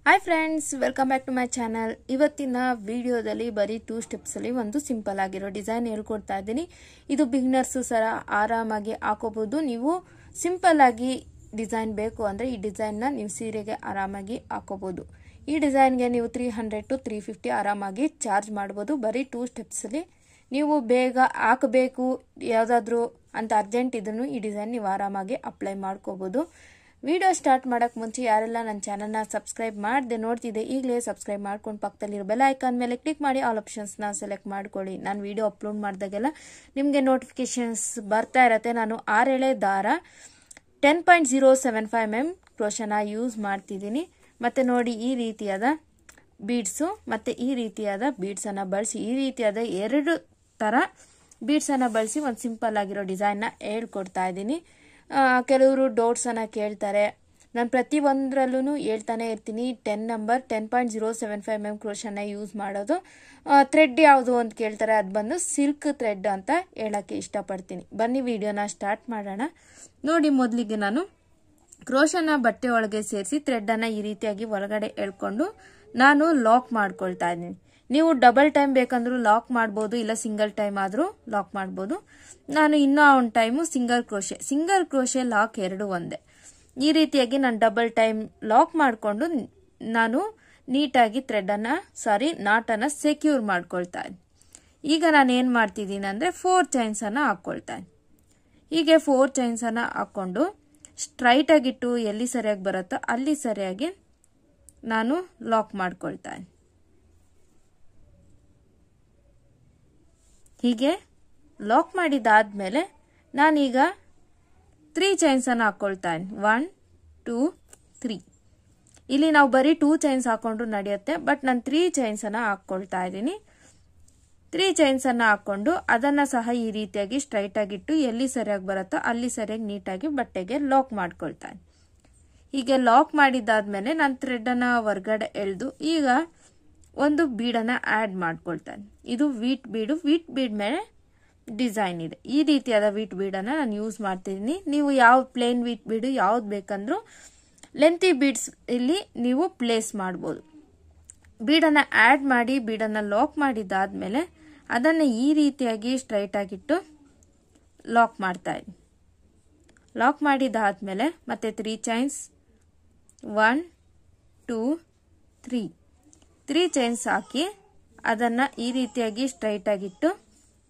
Hi friends welcome back to my channel. ಇವತ್ತಿನ ವಿಡಿಯೋದಲ್ಲಿ ಬರೀ 2 ಸ್ಟೆಪ್ಸ್ ಅಲ್ಲಿ ಒಂದು ಸಿಂಪಲ್ ಆಗಿರೋ ಡಿಸೈನ್ ಹೇಳ್ಕೊಡ್ತಾ ಇದ್ದೀನಿ। ಇದು ಬಿಗಿನರ್ಸ್ ಸರ ಆರಾಮಾಗಿ ಹಾಕೋಬಹುದು। ನೀವು ಸಿಂಪಲ್ ಆಗಿ ಡಿಸೈನ್ ಬೇಕು ಅಂದ್ರೆ ಈ ಡಿಸೈನ್ ನ ನೀವು ಸೀರೆಗೆ ಆರಾಮಾಗಿ ಹಾಕೋಬಹುದು। ಈ ಡಿಸೈನ್ ಗೆ ನೀವು 300 to 350 ಆರಾಮಾಗಿ ಚಾರ್ಜ್ ಮಾಡಬಹುದು। ಬರೀ 2 ಸ್ಟೆಪ್ಸ್ ಅಲ್ಲಿ ನೀವು ಬೇಗ ಹಾಕಬೇಕು ಯಾವುದಾದರೂ ಅಂತ ಅರ್ಜೆಂಟ್ ಇದನ್ನು ಈ ಡಿಸೈನ್ ನೀವು ಆರಾಮಾಗಿ ಅಪ್ಲೈ ಮಾಡ್ಕೋಬಹುದು। ವಿಡಿಯೋ ಸ್ಟಾರ್ಟ್ ಮಾಡಕ್ಕೆ ಮುಂಚೆ ಯಾರೆಲ್ಲ ನನ್ನ ಚಾನೆಲ್ ನ ಸಬ್ಸ್ಕ್ರೈಬ್ ಮಾಡದೆ ನೋಡ್ತಿದೆ ಈಗಲೇ ಸಬ್ಸ್ಕ್ರೈಬ್ ಮಾಡ್ಕೊಂಡು ಪಕ್ಕದಲ್ಲಿರೋ ಬೆಲ್ ಐಕಾನ್ ಮೇಲೆ ಕ್ಲಿಕ್ ಮಾಡಿ ಆಲ್ ಆಪ್ಷನ್ಸ್ ನ ಸೆಲೆಕ್ಟ್ ಮಾಡ್ಕೊಳ್ಳಿ। ನಾನು ವಿಡಿಯೋ ಅಪ್ಲೋಡ್ ಮಾಡಿದಾಗೆಲ್ಲ ನಿಮಗೆ ನೋಟಿಫಿಕೇಶನ್ಸ್ ಬರ್ತಾ ಇರುತ್ತೆ। ನಾನು 6 ಎಳೆ ದಾರ 10.075 mm ಕ್ರೋಶನ ಯೂಸ್ ಮಾಡ್ತಿದ್ದೀನಿ। ಮತ್ತೆ ನೋಡಿ ಈ ರೀತಿಯಾದ ಬೀಡ್ಸ್ ಮತ್ತೆ ಈ ರೀತಿಯಾದ ಬೀಡ್ಸ್ ಅನ್ನ ಬಳಸಿ ಈ ರೀತಿಯಾದ ಎರಡು ತರ ಬೀಡ್ಸ್ ಅನ್ನ ಬಳಸಿ ಒಂದು ಸಿಂಪಲ್ ಆಗಿರೋ ಡಿಸೈನ್ ನ ಹೇಳ್ಕೊಡ್ತಾ ಇದ್ದೀನಿ। ಕೆಲವರು ಡೌಟ್ಸ್ ಅನ್ನ ಕೇಳ್ತಾರೆ, ನಾನು ಪ್ರತಿ ಒಂದರಲ್ಲೂ ಹೇಳ್ತಾನೆ ಇರ್ತೀನಿ 10 ನಂಬರ್ 10.075 mm ಕ್ರೋಶನ ಯೂಸ್ ಮಾಡೋದು। ಥ್ರೆಡ್ ಯಾವುದು ಅಂತ ಕೇಳ್ತಾರೆ, ಅದು ಬಂದು ಸಿಲ್ಕ್ ಥ್ರೆಡ್ ಅಂತ ಹೇಳಕ್ಕೆ ಇಷ್ಟಪಡ್ತೀನಿ। ಬನ್ನಿ ವಿಡಿಯೋನ ಸ್ಟಾರ್ಟ್ ಮಾಡೋಣ। ನೋಡಿ ಮೊದಲಿಗೆ ನಾನು ಕ್ರೋಶನ ಬಟ್ಟೆ ಒಳಗೆ ಸೇರಿಸಿ ಥ್ರೆಡ್ ಅನ್ನ ಈ ರೀತಿಯಾಗಿ ಒಳಗಡೆ ಎಳ್ಕೊಂಡು ನಾನು ಲಾಕ್ ಮಾಡ್ಕೊಳ್ತಾ ಇದ್ದೀನಿ। ನೀವು ಡಬಲ್ ಟೈಮ್ ಬೇಕಂದ್ರೂ ಲಾಕ್ ಮಾಡಬಹುದು, ಇಲ್ಲ ಸಿಂಗಲ್ ಟೈಮ್ ಆದ್ರೂ ಲಾಕ್ ಮಾಡಬಹುದು। ನಾನು ಇನ್ನೂ ಒಂದು ಟೈಮು ಸಿಂಗಲ್ ಕ್ರೋಶೆ ಲಾಕ್ ಎರಡು ಒಂದೇ। ಈ ರೀತಿಯಾಗಿ ನಾನು ಡಬಲ್ ಟೈಮ್ ಲಾಕ್ ಮಾಡಿಕೊಂಡು ನಾನು ನೀಟಾಗಿ ನಾಟನ್ನ ಸೆಕ್ಯೂರ್ ಮಾಡ್ಕೊಳ್ತಾ ಇದ್ದೀನಿ। ಈಗ ನಾನು ಏನ್ ಮಾಡ್ತಿದ್ದೀನಿ ಅಂದ್ರೆ 4 ಚೈನ್ಸ್ ಅನ್ನ ಹಾಕೊಳ್ತಾ ಇದ್ದೀನಿ। ಹೀಗೆ 4 ಚೈನ್ಸ್ ಅನ್ನ ಹಾಕೊಂಡು ಸ್ಟ್ರೈಟ್ ಆಗಿಟ್ಟು ಎಲ್ಲಿ ಸರಿಯಾಗಿ ಬರುತ್ತೋ ಅಲ್ಲಿ ಸರಿಯಾಗಿ ನಾನು ಲಾಕ್ ಮಾಡ್ಕೊಳ್ತಾ ಇದ್ದೀನಿ। ಹೀಗೆ ಲಾಕ್ ಮಾಡಿದಾದ್ಮೇಲೆ ನಾನೀಗ 3 ಚೈನ್ಸ್ ಅನ್ನ ಹಾಕೊಳ್ತಾ ಇದ್ದೀನಿ। 1 2 3 ಇಲ್ಲಿ ನಾವು ಬರೀ 2 ಚೈನ್ಸ್ ಹಾಕೊಂಡ್ರು ನಡೆಯುತ್ತೆ, ಬಟ್ ನಾನು 3 ಚೈನ್ಸ್ ಅನ್ನ ಹಾಕೊಳ್ತಾ ಇದ್ದೀನಿ। 3 ಚೈನ್ಸ್ ಅನ್ನ ಹಾಕೊಂಡು ಅದನ್ನ ಸಹ ಈ ರೀತಿಯಾಗಿ ಸ್ಟ್ರೈಟ್ ಆಗಿಟ್ಟು ಎಲ್ಲಿ ಸರಿಯಾಗಿ ಬರುತ್ತೋ ಅಲ್ಲಿ ಸರಿಯಾಗಿ ನೀಟಾಗಿ ಬಟ್ಟೆಗೆ ಲಾಕ್ ಮಾಡ್ಕೊಳ್ತಾ ಇದ್ದೀನಿ। ಹೀಗೆ ಲಾಕ್ ಮಾಡಿದಾದ್ಮೇಲೆ ನಾನು ಥ್ರೆಡ್ ಅನ್ನ ಹೊರಗಡೆ ಎಳೆದು ಈಗ ಒಂದು ಬೀಡನ್ನ ಆಡ್ ಮಾಡ್ಕೊಳ್ತಾನೆ। ಇದು ವೀಟ್ ಬೀಡ್ ಮೇಲೆ ಡಿಸೈನ್ ಇದೆ। ಈ ರೀತಿಯಾದ ವೀಟ್ ಬೀಡನ್ನ ನಾನು ಯೂಸ್ ಮಾಡ್ತಿದ್ದೀನಿ। ನೀವು ಯಾವ ಪ್ಲೇನ್ ವೀಟ್ ಬೀಡ್ ಯಾವ್ದು ಬೇಕಂದ್ರೂ ಲೆಂತಿ ಬೀಡ್ಸ್ ಇಲ್ಲಿ ನೀವು ಪ್ಲೇಸ್ ಮಾಡಬಹುದು। ಬೀಡನ್ನ ಆಡ್ ಮಾಡಿ ಬೀಡನ್ನ ಲಾಕ್ ಮಾಡಿದಾದ್ಮೇಲೆ ಅದನ್ನ ಈ ರೀತಿಯಾಗಿ ಸ್ಟ್ರೈಟ್ ಆಗಿಟ್ಟು ಲಾಕ್ ಮಾಡ್ತಾ ಇದ್ದೀನಿ। ಲಾಕ್ ಮಾಡಿದಾದ್ಮೇಲೆ ಮತ್ತೆ 3 ಚೈನ್ಸ್ 1 2 3 ಚೈನ್ಸ್ ಹಾಕಿ ಅದನ್ನ ಈ ರೀತಿಯಾಗಿ ಸ್ಟ್ರೈಟ್ ಆಗಿಟ್ಟು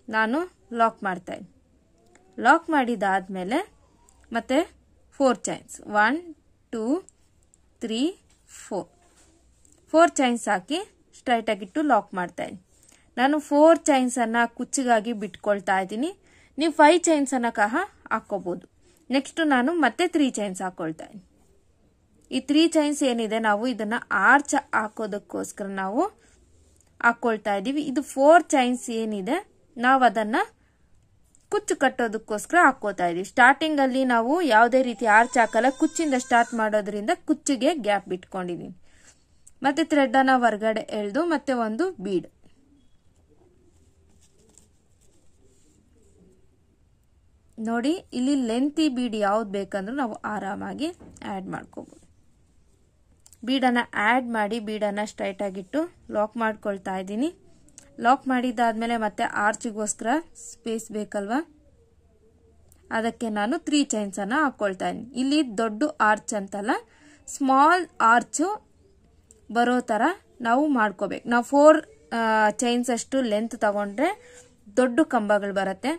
ನಾನು ಲಾಕ್ ಮಾಡ್ತಾ ಇದ್ದೀನಿ। ಲಾಕ್ ಮಾಡಿದಾದ್ಮೇಲೆ ಮತ್ತೆ 4 ಚೈನ್ಸ್ 1 2 3 4 ಚೈನ್ಸ್ ಹಾಕಿ ಸ್ಟ್ರೈಟ್ ಆಗಿಟ್ಟು ಲಾಕ್ ಮಾಡ್ತಾ ಇದ್ದೀನಿ। ನಾನು 4 ಚೈನ್ಸ್ ಅನ್ನ ಕುಚ್ಚಿಗಾಗಿ ಬಿಟ್ಕೊಳ್ತಾ ಇದ್ದೀನಿ। ನೀವು 5 ಚೈನ್ಸ್ ಅನ್ನ ಹಾಕೋಬಹುದು। ನೆಕ್ಸ್ಟ್ ನಾನು ಮತ್ತೆ 3 ಚೈನ್ಸ್ ಹಾಕೊಳ್ತಾ ಇದ್ದೀನಿ। ಈ 3 ಚೈನ್ಸ್ ಏನಿದೆ ನಾವು ಇದನ್ನ ಆರ್ಚ್ ಹಾಕೋದಕ್ಕೋಸ್ಕರ ನಾವು ಹಾಕೊಳ್ತಾ ಇದೀವಿ। ಇದು 4 ಚೈನ್ಸ್ ಏನಿದೆ ನಾವು ಅದನ್ನ ಕುಚ್ಚು ಕಟ್ಟೋದಕ್ಕೋಸ್ಕರ ಹಾಕೋತಾ ಇದೀವಿ। ಸ್ಟಾರ್ಟಿಂಗ್ ಅಲ್ಲಿ ನಾವು ಯಾವುದೇ ರೀತಿ ಆರ್ಚ್ ಹಾಕಲ್ಲ, ಕುಚ್ಚಿಂದ ಸ್ಟಾರ್ಟ್ ಮಾಡೋದ್ರಿಂದ ಕುಚ್ಚಿಗೆ ಗ್ಯಾಪ್ ಬಿಟ್ಕೊಂಡಿದೀನಿ। ಮತ್ತೆ ಥ್ರೆಡ್ ಅನ್ನ ಹೊರಗಡೆ ಎಳೆದು ಮತ್ತೆ ಒಂದು ಬೀಡ್ ನೋಡಿ, ಇಲ್ಲಿ ಲೆಂತಿ ಬೀಡ್ ಯಾವ್ದು ಬೇಕಂದ್ರೂ ನಾವು ಆರಾಮಾಗಿ ಆಡ್ ಮಾಡ್ಕೋಬಹುದು। ಬೀಡನ್ನ ಆಡ್ ಮಾಡಿ ಬೀಡನ್ನ ಸ್ಟ್ರೈಟ್ ಆಗಿಟ್ಟು ಲಾಕ್ ಮಾಡ್ಕೊಳ್ತಾ ಇದ್ದೀನಿ। ಲಾಕ್ ಮಾಡಿದಾದ್ಮೇಲೆ ಮತ್ತೆ ಆರ್ಚ್ಗೋಸ್ಕರ ಸ್ಪೇಸ್ ಬೇಕಲ್ವಾ, ಅದಕ್ಕೆ ನಾನು 3 ಚೈನ್ಸ್ ಅನ್ನ ಹಾಕೊಳ್ತಾ ಇದ್ದೀನಿ। ಇಲ್ಲಿ ದೊಡ್ಡ ಆರ್ಚ್ ಅಂತಲ್ಲ, ಸ್ಮಾಲ್ ಆರ್ಚ್ ಬರೋ ತರ ನಾವು ಮಾಡ್ಕೋಬೇಕು। ನಾವು 4 ಚೈನ್ಸ್ ಅಷ್ಟು ಲೆಂತ್ ತಗೊಂಡ್ರೆ ದೊಡ್ಡ ಕಂಬಗಳು ಬರುತ್ತೆ,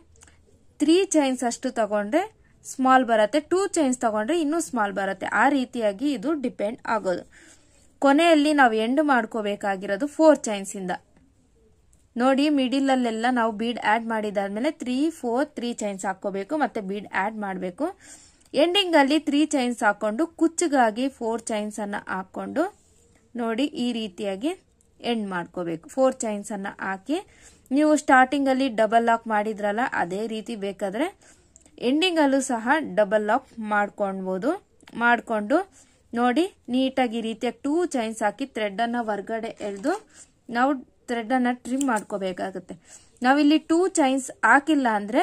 3 ಚೈನ್ಸ್ ಅಷ್ಟು ತಗೊಂಡ್ರೆ ಸ್ಮಾಲ್ ಬರುತ್ತೆ, 2 ಚೈನ್ಸ್ ತಗೊಂಡ್ರೆ ಇನ್ನೂ ಸ್ಮಾಲ್ ಬರುತ್ತೆ। ಆ ರೀತಿಯಾಗಿ ಇದು ಡಿಪೆಂಡ್ ಆಗೋದು। ಕೊನೆಯಲ್ಲಿ ನಾವು ಎಂಡ್ ಮಾಡ್ಕೋಬೇಕಾಗಿರೋದು 4 ಚೈನ್ಸ್ ಇಂದ ನೋಡಿ। ಮಿಡಿಲ್ ಅಲ್ಲೆಲ್ಲ ನಾವು ಬೀಡ್ ಆಡ್ ಮಾಡಿದಾದ್ಮೇಲೆ 3 4 3 ಚೈನ್ಸ್ ಹಾಕೋಬೇಕು, ಮತ್ತೆ ಬೀಡ್ ಆಡ್ ಮಾಡಬೇಕು। ಎಂಡಿಂಗ್ ಅಲ್ಲಿ 3 ಚೈನ್ಸ್ ಹಾಕೊಂಡು ಕುಚ್ಚಿಗಾಗಿ 4 ಚೈನ್ಸ್ ಅನ್ನ ಹಾಕೊಂಡು ನೋಡಿ ಈ ರೀತಿಯಾಗಿ ಎಂಡ್ ಮಾಡ್ಕೋಬೇಕು। 4 ಚೈನ್ಸ್ ಅನ್ನ ಹಾಕಿ ನೀವು ಸ್ಟಾರ್ಟಿಂಗ್ ಅಲ್ಲಿ ಡಬಲ್ ಲಾಕ್ ಮಾಡಿದ್ರಲ್ಲ ಅದೇ ರೀತಿ ಬೇಕಾದ್ರೆ ಎಂಡಿಂಗ್ ಅಲ್ಲೂ ಸಹ ಡಬಲ್ ಲಾಕ್ ಮಾಡ್ಕೊಂಡು ನೋಡಿ ನೀಟಾಗಿ ಈ ರೀತಿಯಾಗಿ 2 ಚೈನ್ಸ್ ಹಾಕಿ ಥ್ರೆಡ್ ಅನ್ನ ಹೊರಗಡೆ ಎಳೆದು ನಾವು ಥ್ರೆಡ್ ಅನ್ನ ಟ್ರಿಮ್ ಮಾಡ್ಕೋಬೇಕಾಗುತ್ತೆ। ನಾವಿಲ್ಲಿ 2 ಚೈನ್ಸ್ ಹಾಕಿಲ್ಲ ಅಂದ್ರೆ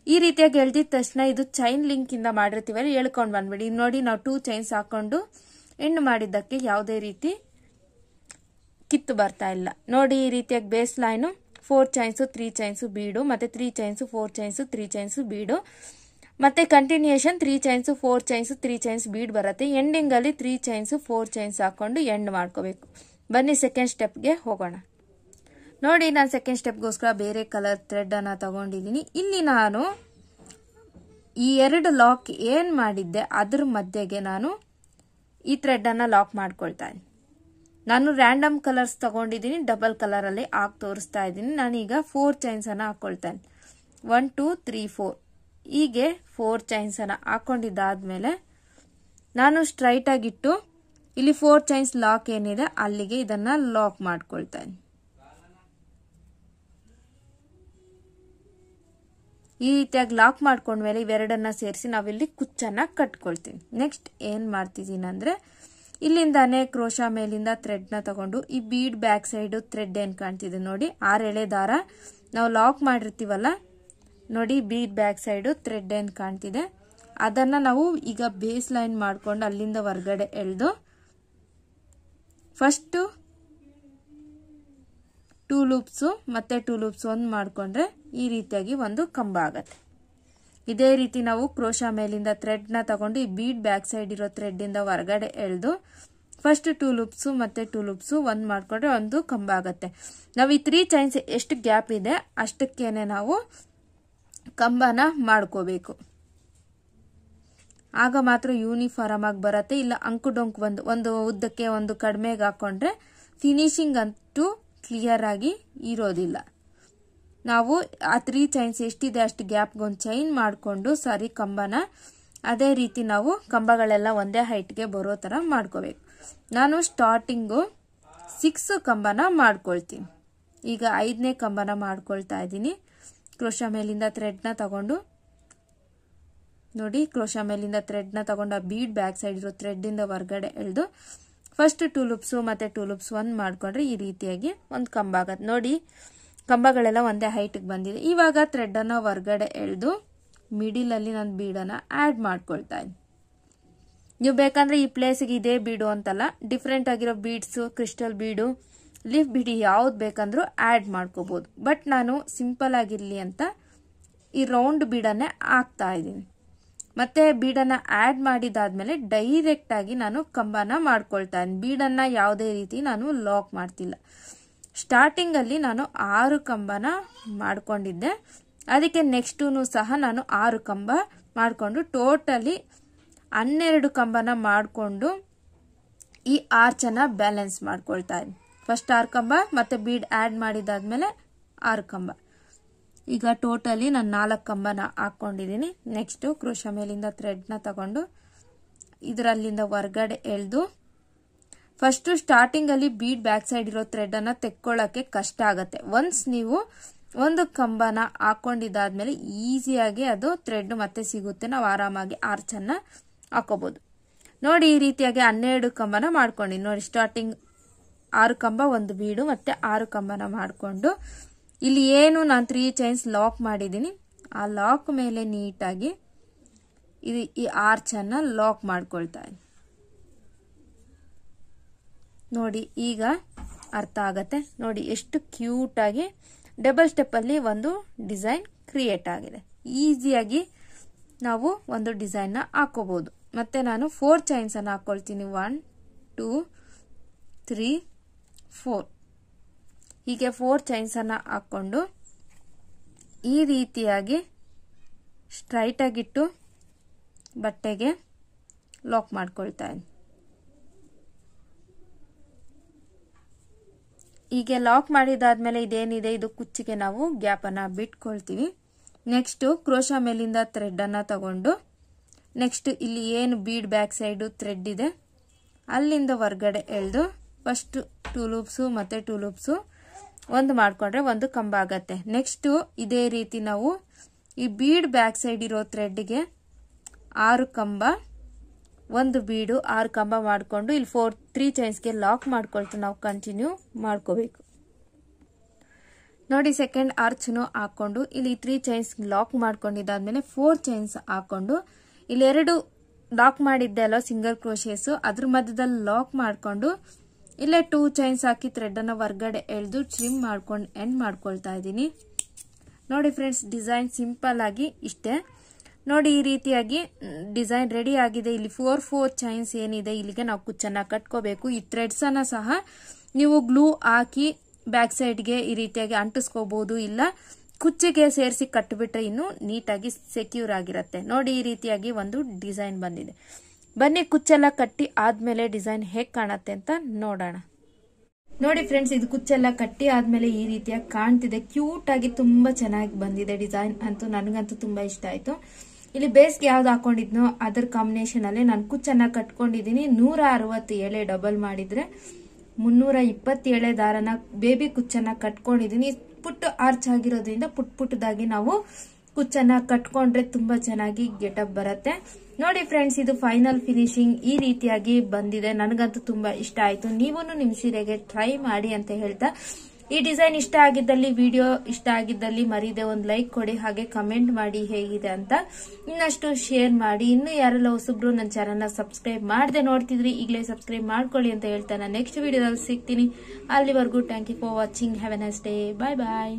ಈ ರೀತಿಯಾಗಿ ಎಳೆದಿದ ತಕ್ಷಣ ಇದು ಚೈನ್ ಲಿಂಕ್ ಇಂದ ಮಾಡಿರ್ತೀವಲ್ಲ, ಹೇಳ್ಕೊಂಡು ಬಂದ್ಬಿಡಿ। ನೋಡಿ ನಾವು 2 ಚೈನ್ಸ್ ಹಾಕೊಂಡು ಎಂಡ್ ಮಾಡಿದ್ದಕ್ಕೆ ಯಾವುದೇ ರೀತಿ ಕಿತ್ತು ಬರ್ತಾ ಇಲ್ಲ ನೋಡಿ. ಈ ರೀತಿಯಾಗಿ base line 4 chains 3 chains bead, ಮತ್ತೆ 3 ಚೈನ್ಸು 4 ಚೈನ್ಸು 3 ಚೈನ್ಸು ಬೀಡು, ಮತ್ತೆ continuation 3 chains 4 chains 3 chains bead ಬರುತ್ತೆ. ಎಂಡಿಂಗ್ ಅಲ್ಲಿ 3 ಚೈನ್ಸು 4 ಚೈನ್ಸ್ ಹಾಕೊಂಡು ಎಂಡ್ ಮಾಡ್ಕೋಬೇಕು. ಬನ್ನಿ ಸೆಕೆಂಡ್ ಸ್ಟೆಪ್ಗೆ ಹೋಗೋಣ. ನೋಡಿ ನಾನು ಸೆಕೆಂಡ್ ಸ್ಟೆಪ್ಗೋಸ್ಕರ ಬೇರೆ ಕಲರ್ ಥ್ರೆಡ್ ಅನ್ನ ತಗೊಂಡಿದ್ದೀನಿ. ಇಲ್ಲಿ ನಾನು ಈ 2 ಲಾಕ್ ಏನ್ ಮಾಡಿದ್ದೆ ಅದ್ರ ಮಧ್ಯೆಗೆ ನಾನು ಈ ಥ್ರೆಡ್ ಅನ್ನ ಲಾಕ್ ಮಾಡ್ಕೊಳ್ತಾ ಇದ್ದೀನಿ. ನಾನು ರ್ಯಾಂಡಮ್ ಕಲರ್ಸ್ ತಗೊಂಡಿದ್ದೀನಿ, ಡಬಲ್ ಕಲರ್ ಅಲ್ಲಿ ಹಾಕಿ ತೋರಿಸ್ತಾ ಇದ್ದೀನಿ. ನಾನೀಗ 4 ಚೈನ್ಸ್ ಅನ್ನ ಹಾಕೊಳ್ತೇನೆ. 1 2 3 4 ಹೀಗೆ 4 ಚೈನ್ಸ್ ಅನ್ನ ಹಾಕೊಂಡಿದ್ದಾದ್ಮೇಲೆ ನಾನು ಸ್ಟ್ರೈಟ್ ಆಗಿಟ್ಟು ಇಲ್ಲಿ 4 ಚೈನ್ಸ್ ಲಾಕ್ ಏನಿದೆ ಅಲ್ಲಿಗೆ ಇದನ್ನ ಲಾಕ್ ಮಾಡ್ಕೊಳ್ತೇನೆ. ಈ ರೀತಿಯಾಗಿ ಲಾಕ್ ಮಾಡ್ಕೊಂಡ್ಮೇಲೆ ಇವೆರಡನ್ನ ಸೇರಿಸಿ ನಾವಿಲ್ಲಿ ಕುಚ್ಚನ್ನ ಕಟ್ಕೊಳ್ತೀವಿ. ನೆಕ್ಸ್ಟ್ ಏನ್ ಮಾಡ್ತಿದ್ದೀನಿ ಅಂದ್ರೆ ಇಲ್ಲಿಂದಾನೆ ಕ್ರೋಶಾ ಮೇಲಿಂದ ಥ್ರೆಡ್ ನ ತಗೊಂಡು ಈ ಬೀಡ್ ಬ್ಯಾಕ್ ಸೈಡ್ ಥ್ರೆಡ್ ಏನ್ ಕಾಣ್ತಿದೆ ನೋಡಿ, 6 ಎಳೆ ದಾರ ನಾವು ಲಾಕ್ ಮಾಡಿರ್ತೀವಲ್ಲ ನೋಡಿ, ಬೀಡ್ ಬ್ಯಾಕ್ ಸೈಡ್ ಥ್ರೆಡ್ ಏನ್ ಕಾಣ್ತಿದೆ ಅದನ್ನ ನಾವು ಈಗ ಬೇಸ್ ಲೈನ್ ಮಾಡ್ಕೊಂಡು ಅಲ್ಲಿಂದ ಹೊರಗಡೆ ಎಳೆದು ಫಸ್ಟ್ 2 ಲೂಪ್ಸ್ ಮತ್ತೆ 2 ಲೂಪ್ಸ್ ಒಂದು ಮಾಡ್ಕೊಂಡ್ರೆ ಈ ರೀತಿಯಾಗಿ ಒಂದು ಕಂಬ ಆಗತ್ತೆ. ಇದೇ ರೀತಿ ನಾವು ಕ್ರೋಶಾ ಮೇಲಿಂದ ಥ್ರೆಡ್ ನ ತಗೊಂಡು ಈ ಬೀಡ್ ಬ್ಯಾಕ್ ಸೈಡ್ ಇರೋ ಥ್ರೆಡ್ ಇಂದ ಹೊರಗಡೆ ಎಳೆದು ಫಸ್ಟ್ 2 ಲೂಪ್ಸ್ ಮತ್ತೆ 2 ಲೂಪ್ಸ್ ಒಂದು ಮಾಡ್ಕೊಂಡ್ರೆ ಒಂದು ಕಂಬ ಆಗತ್ತೆ. ನಾವು ಈ 3 ಚೈನ್ಸ್ ಎಷ್ಟು ಗ್ಯಾಪ್ ಇದೆ ಅಷ್ಟಕ್ಕೇನೆ ನಾವು ಕಂಬನ ಮಾಡ್ಕೋಬೇಕು. ಆಗ ಮಾತ್ರ ಯೂನಿಫಾರ್ಮ್ ಆಗಿ ಬರತ್ತೆ. ಇಲ್ಲ ಅಂಕು ಡೊಂಕು ಒಂದು ಉದ್ದಕ್ಕೆ ಒಂದು ಕಡಿಮೆಗೆ ಹಾಕೊಂಡ್ರೆ ಫಿನಿಶಿಂಗ್ ಅಂತೂ ಕ್ಲಿಯರ್ ಆಗಿ ಇರೋದಿಲ್ಲ. ನಾವು ಆ 3 ಚೈನ್ಸ್ ಎಷ್ಟಿದೆ ಅಷ್ಟು ಗ್ಯಾಪ್ಗೆ ಒಂದು ಚೈನ್ ಮಾಡಿಕೊಂಡು ಸಾರಿ ಕಂಬನ ಅದೇ ರೀತಿ ನಾವು ಕಂಬಗಳೆಲ್ಲ ಒಂದೇ ಹೈಟ್ಗೆ ಬರೋ ತರ ಮಾಡ್ಕೋಬೇಕು. ನಾನು ಸ್ಟಾರ್ಟಿಂಗು 6 ಕಂಬನ ಮಾಡ್ಕೊಳ್ತೀನಿ. ಈಗ 5ನೇ ಕಂಬನ ಮಾಡ್ಕೊಳ್ತಾ ಇದ್ದೀನಿ. ಕ್ರೋಶಾ ಮೇಲಿಂದ ಥ್ರೆಡ್ ನ ತಗೊಂಡು ನೋಡಿ, ಕ್ರೋಶಾ ಮೇಲಿಂದ ಥ್ರೆಡ್ ನ ತಗೊಂಡು ಆ ಬೀಡ್ ಬ್ಯಾಕ್ ಸೈಡ್ ಇರೋ ಥ್ರೆಡ್ ಇಂದ ಹೊರಗಡೆ ಎಳೆದು ಫಸ್ಟ್ 2 ಲೂಪ್ಸ್ ಮತ್ತೆ 2 ಲೂಪ್ಸ್ ಒಂದು ಮಾಡ್ಕೊಂಡ್ರೆ ಈ ರೀತಿಯಾಗಿ ಒಂದು ಕಂಬ ಆಗತ್ತೆ. ನೋಡಿ ಕಂಬಗಳೆಲ್ಲ ಒಂದೇ ಹೈಟ್ಗೆ ಬಂದಿದೆ. ಇವಾಗ ಥ್ರೆಡ್ ಅನ್ನ ಹೊರಗಡೆ ಎಳೆದು ಮಿಡಿಲ್ ಅಲ್ಲಿ ನಾನು ಬೀಡನ್ನ ಆಡ್ ಮಾಡ್ಕೊಳ್ತಾ ಇದ್ದೀನಿ. ನೀವು ಬೇಕಂದ್ರೆ ಈ ಪ್ಲೇಸ್ಗೆ ಇದೇ ಬೀಡು ಅಂತಲ್ಲ, ಡಿಫ್ರೆಂಟ್ ಆಗಿರೋ ಬೀಡ್ಸ್, ಕ್ರಿಸ್ಟಲ್ ಬೀಡು, ಲೀಫ್ ಬೀಡಿ ಯಾವ್ದು ಬೇಕಂದ್ರೂ ಆಡ್ ಮಾಡ್ಕೋಬಹುದು. ಬಟ್ ನಾನು ಸಿಂಪಲ್ ಆಗಿರ್ಲಿ ಅಂತ ಈ ರೌಂಡ್ ಬೀಡನ್ನೇ ಹಾಕ್ತಾ ಇದ್ದೀನಿ. ಮತ್ತೆ ಬೀಡನ್ನ ಆಡ್ ಮಾಡಿದಾದ್ಮೇಲೆ ಡೈರೆಕ್ಟ್ ಆಗಿ ನಾನು ಕಂಬನ ಮಾಡ್ಕೊಳ್ತಾ ಇದ್ದೀನಿ. ಬೀಡನ್ನ ಯಾವುದೇ ರೀತಿ ನಾನು ಲಾಕ್ ಮಾಡ್ತಿಲ್ಲ. ಸ್ಟಾರ್ಟಿಂಗ್ ಅಲ್ಲಿ ನಾನು 6 ಕಂಬನ ಮಾಡ್ಕೊಂಡಿದ್ದೆ, ಅದಕ್ಕೆ ನೆಕ್ಸ್ಟ್ ಸಹ ನಾನು 6 ಕಂಬ ಮಾಡ್ಕೊಂಡು ಟೋಟಲಿ 12 ಕಂಬನ ಮಾಡ್ಕೊಂಡು ಈ ಆರ್ಚ್ ಅನ್ನ ಬ್ಯಾಲೆನ್ಸ್ ಮಾಡ್ಕೊಳ್ತಾ ಇದ್ದೀನಿ. ಫಸ್ಟ್ 6 ಕಂಬ ಮತ್ತೆ ಬೀಡ್ ಆಡ್ ಮಾಡಿದಾದ್ಮೇಲೆ 6 ಕಂಬ. ಈಗ ಟೋಟಲಿ ನಾನು 4 ಕಂಬನ ಹಾಕೊಂಡಿದ್ದೀನಿ. ನೆಕ್ಸ್ಟ್ ಕ್ರೋಶಾ ಮೇಲಿಂದ ಥ್ರೆಡ್ ನ ತಗೊಂಡು ಇದರಲ್ಲಿಂದ ಹೊರಗಡೆ ಎಳೆದು ಫಸ್ಟ್ ಸ್ಟಾರ್ಟಿಂಗ್ ಅಲ್ಲಿ ಬೀಡ್ ಬ್ಯಾಕ್ ಸೈಡ್ ಇರೋ ಥ್ರೆಡ್ ಅನ್ನ ತೆಕ್ಕೊಳ್ಳಕ್ಕೆ ಕಷ್ಟ ಆಗತ್ತೆ. ಒನ್ಸ್ ನೀವು ಒಂದು ಕಂಬನ ಹಾಕೊಂಡಿದ್ದಾದ್ಮೇಲೆ ಈಸಿಯಾಗಿ ಅದು ಥ್ರೆಡ್ ಮತ್ತೆ ಸಿಗುತ್ತೆ. ನಾವು ಆರಾಮಾಗಿ ಆರ್ಚ್ ಅನ್ನ ಹಾಕೋಬಹುದು. ನೋಡಿ ಈ ರೀತಿಯಾಗಿ 12 ಕಂಬನ ಮಾಡ್ಕೊಂಡಿನಿ. ನೋಡಿ ಸ್ಟಾರ್ಟಿಂಗ್ 6 ಕಂಬ ಒಂದು ಬೀಡು ಮತ್ತೆ 6 ಕಂಬನ ಮಾಡ್ಕೊಂಡು ಇಲ್ಲಿ ಏನು ನಾನು 3 ಚೈನ್ಸ್ ಲಾಕ್ ಮಾಡಿದ್ದೀನಿ ಆ ಲಾಕ್ ಮೇಲೆ ನೀಟಾಗಿ ಈ ಆರ್ಚ್ ಅನ್ನ ಲಾಕ್ ಮಾಡ್ಕೊಳ್ತಾ ಇದ್ದೀನಿ. ನೋಡಿ ಈಗ ಅರ್ಥ ಆಗತ್ತೆ. ನೋಡಿ ಎಷ್ಟು ಕ್ಯೂಟ್ ಆಗಿ ಡಬಲ್ ಸ್ಟೆಪ್ ಅಲ್ಲಿ ಒಂದು ಡಿಸೈನ್ ಕ್ರಿಯೇಟ್ ಆಗಿದೆ. ಈಸಿಯಾಗಿ ನಾವು ಒಂದು ಡಿಸೈನ್ ನ ಹಾಕೋಬಹುದು. ಮತ್ತೆ ನಾನು 4 ಚೈನ್ಸ್ ಅನ್ನ ಹಾಕೊಳ್ತೀನಿ. 1 2 3 4 ಹೀಗೆ 4 ಚೈನ್ಸ್ ಅನ್ನ ಹಾಕೊಂಡು ಈ ರೀತಿಯಾಗಿ ಸ್ಟ್ರೈಟ್ ಆಗಿಟ್ಟು ಬಟ್ಟೆಗೆ ಲಾಕ್ ಮಾಡ್ಕೊಳ್ತಾ ಇದ್ದೀನಿ. ಹೀಗೆ ಲಾಕ್ ಮಾಡಿದಾದ್ಮೇಲೆ ಇದೇನಿದೆ ಇದು ಕುಚ್ಚಿಗೆ ನಾವು ಗ್ಯಾಪ್ ಅನ್ನ ಬಿಟ್ಕೊಳ್ತೀವಿ. ನೆಕ್ಸ್ಟ್ ಕ್ರೋಶಾ ಮೇಲಿಂದ ಥ್ರೆಡ್ ಅನ್ನ ತಗೊಂಡು ನೆಕ್ಸ್ಟ್ ಇಲ್ಲಿ ಏನು ಬೀಡ್ ಬ್ಯಾಕ್ ಸೈಡ್ ಥ್ರೆಡ್ ಇದೆ ಅಲ್ಲಿಂದ ಹೊರಗಡೆ ಎಳೆದು ಫಸ್ಟ್ 2 ಲೂಪ್ಸ್ ಮತ್ತೆ 2 ಲೂಪ್ಸ್ ಒಂದು ಮಾಡ್ಕೊಂಡ್ರೆ ಒಂದು ಕಂಬ ಆಗತ್ತೆ. ನೆಕ್ಸ್ಟ್ ಇದೇ ರೀತಿ ನಾವು ಈ ಬೀಡ್ ಬ್ಯಾಕ್ ಸೈಡ್ ಇರೋ ಥ್ರೆಡ್ಗೆ 6 ಕಂಬ ಒಂದು ಬೀಡು 6 ಕಂಬ ಮಾಡ್ಕೊಂಡು ಇಲ್ಲಿ 3 ಚೈನ್ಸ್ಗೆ ಲಾಕ್ ಮಾಡ್ಕೊಳ್ತು ನಾವು ಕಂಟಿನ್ಯೂ ಮಾಡ್ಕೋಬೇಕು. ನೋಡಿ ಸೆಕೆಂಡ್ ಆರ್ಚ್ನು ಹಾಕೊಂಡು ಇಲ್ಲಿ 3 ಚೈನ್ಸ್ ಲಾಕ್ ಮಾಡ್ಕೊಂಡಿದ್ದಾದ್ಮೇಲೆ 4 ಚೈನ್ಸ್ ಹಾಕೊಂಡು ಇಲ್ಲಿ 2 ಲಾಕ್ ಮಾಡಿದ್ದೆ ಅಲ್ಲ ಸಿಂಗಲ್ ಕ್ರೋಶೇಸ್ ಅದ್ರ ಮಧ್ಯದಲ್ಲಿ ಲಾಕ್ ಮಾಡ್ಕೊಂಡು ಇಲ್ಲೇ 2 ಚೈನ್ಸ್ ಹಾಕಿ ಥ್ರೆಡ್ ಅನ್ನ ಹೊರಗಡೆ ಎಳೆದು ಟ್ರಿಮ್ ಮಾಡ್ಕೊಂಡು ಎಂಡ್ ಮಾಡ್ಕೊಳ್ತಾ ಇದ್ದೀನಿ. ನೋಡಿ ಫ್ರೆಂಡ್ಸ್, ಡಿಸೈನ್ ಸಿಂಪಲ್ ಆಗಿ ಇಷ್ಟೇ. ನೋಡಿ ಈ ರೀತಿಯಾಗಿ ಡಿಸೈನ್ ರೆಡಿ ಆಗಿದೆ. ಇಲ್ಲಿ 4 ಚೈನ್ಸ್ ಏನಿದೆ ಇಲ್ಲಿಗೆ ನಾವು ಕುಚ್ಚನ್ನ ಕಟ್ಕೋಬೇಕು. ಈ ಥ್ರೆಡ್ಸ್ ಅನ್ನ ಸಹ ನೀವು ಗ್ಲೂ ಹಾಕಿ ಬ್ಯಾಕ್ ಸೈಡ್ಗೆ ಈ ರೀತಿಯಾಗಿ ಅಂಟಿಸ್ಕೋಬಹುದು, ಇಲ್ಲ ಕುಚ್ಚಿಗೆ ಸೇರಿಸಿ ಕಟ್ಟಿಬಿಟ್ರೆ ಇನ್ನು ನೀಟಾಗಿ ಸೆಕ್ಯೂರ್ ಆಗಿರುತ್ತೆ. ನೋಡಿ ಈ ರೀತಿಯಾಗಿ ಒಂದು ಡಿಸೈನ್ ಬಂದಿದೆ. ಬನ್ನಿ ಕುಚ್ಚೆಲ್ಲ ಕಟ್ಟಿ ಆದ್ಮೇಲೆ ಡಿಸೈನ್ ಹೇಗ್ ಕಾಣತ್ತೆ ಅಂತ ನೋಡೋಣ. ನೋಡಿ ಫ್ರೆಂಡ್ಸ್, ಇದು ಕುಚ್ಚೆಲ್ಲ ಕಟ್ಟಿ ಆದ್ಮೇಲೆ ಈ ರೀತಿಯಾಗಿ ಕಾಣ್ತಿದೆ. ಕ್ಯೂಟ್ ಆಗಿ ತುಂಬಾ ಚೆನ್ನಾಗಿ ಬಂದಿದೆ ಡಿಸೈನ್ ಅಂತೂ. ನನಗಂತೂ ತುಂಬಾ ಇಷ್ಟ ಆಯ್ತು. ಇಲ್ಲಿ ಬೇಸ್ಗೆ ಯಾವ್ದು ಹಾಕೊಂಡಿದ್ನೋ ಅದರ ಕಾಂಬಿನೇಷನ್ ಅಲ್ಲಿ ನಾನು ಕುಚ್ಚನ್ನ ಕಟ್ಕೊಂಡಿದ್ದೀನಿ. 160 ಎಳೆ ಡಬಲ್ ಮಾಡಿದ್ರೆ 320 ಎಳೆ ದಾರನ ಬೇಬಿ ಕುಚ್ಚನ್ನ ಕಟ್ಕೊಂಡಿದ್ದೀನಿ. ಪುಟ್ಟ ಆರ್ಚ್ ಆಗಿರೋದ್ರಿಂದ ಪುಟ್ಟದಾಗಿ ನಾವು ಕುಚ್ಚನ್ನ ಕಟ್ಕೊಂಡ್ರೆ ತುಂಬಾ ಚೆನ್ನಾಗಿ ಗೆಟಪ್ ಬರುತ್ತೆ. ನೋಡಿ ಫ್ರೆಂಡ್ಸ್, ಇದು ಫೈನಲ್ ಫಿನಿಶಿಂಗ್ ಈ ರೀತಿಯಾಗಿ ಬಂದಿದೆ. ನನಗಂತೂ ತುಂಬಾ ಇಷ್ಟ ಆಯ್ತು. ನೀವು ನಿಮ್ ಸೀರೆಗೆ ಟ್ರೈ ಮಾಡಿ ಅಂತ ಹೇಳ್ತಾ, ಈ ಡಿಸೈನ್ ಇಷ್ಟ ಆಗಿದ್ದಲ್ಲಿ, ವಿಡಿಯೋ ಇಷ್ಟ ಆಗಿದ್ದಲ್ಲಿ ಮರೀದೆ ಒಂದು ಲೈಕ್ ಕೊಡಿ, ಹಾಗೆ ಕಮೆಂಟ್ ಮಾಡಿ ಹೇಗಿದೆ ಅಂತ. ಇನ್ನಷ್ಟು ಶೇರ್ ಮಾಡಿ. ಇನ್ನು ಯಾರೆಲ್ಲ ಹೊಸಬ್ರು ನನ್ನ ಚಾನಲ್ನ ಸಬ್ಸ್ಕ್ರೈಬ್ ಮಾಡದೆ ನೋಡ್ತಿದ್ರಿ, ಈಗಲೇ ಸಬ್ಸ್ಕ್ರೈಬ್ ಮಾಡ್ಕೊಳ್ಳಿ ಅಂತ ಹೇಳ್ತಾ ನಾನು ನೆಕ್ಸ್ಟ್ ವಿಡಿಯೋದಲ್ಲಿ ಸಿಗ್ತೀನಿ. ಅಲ್ಲಿವರೆಗೂ thank you for watching. Have a nice day. Bye bye.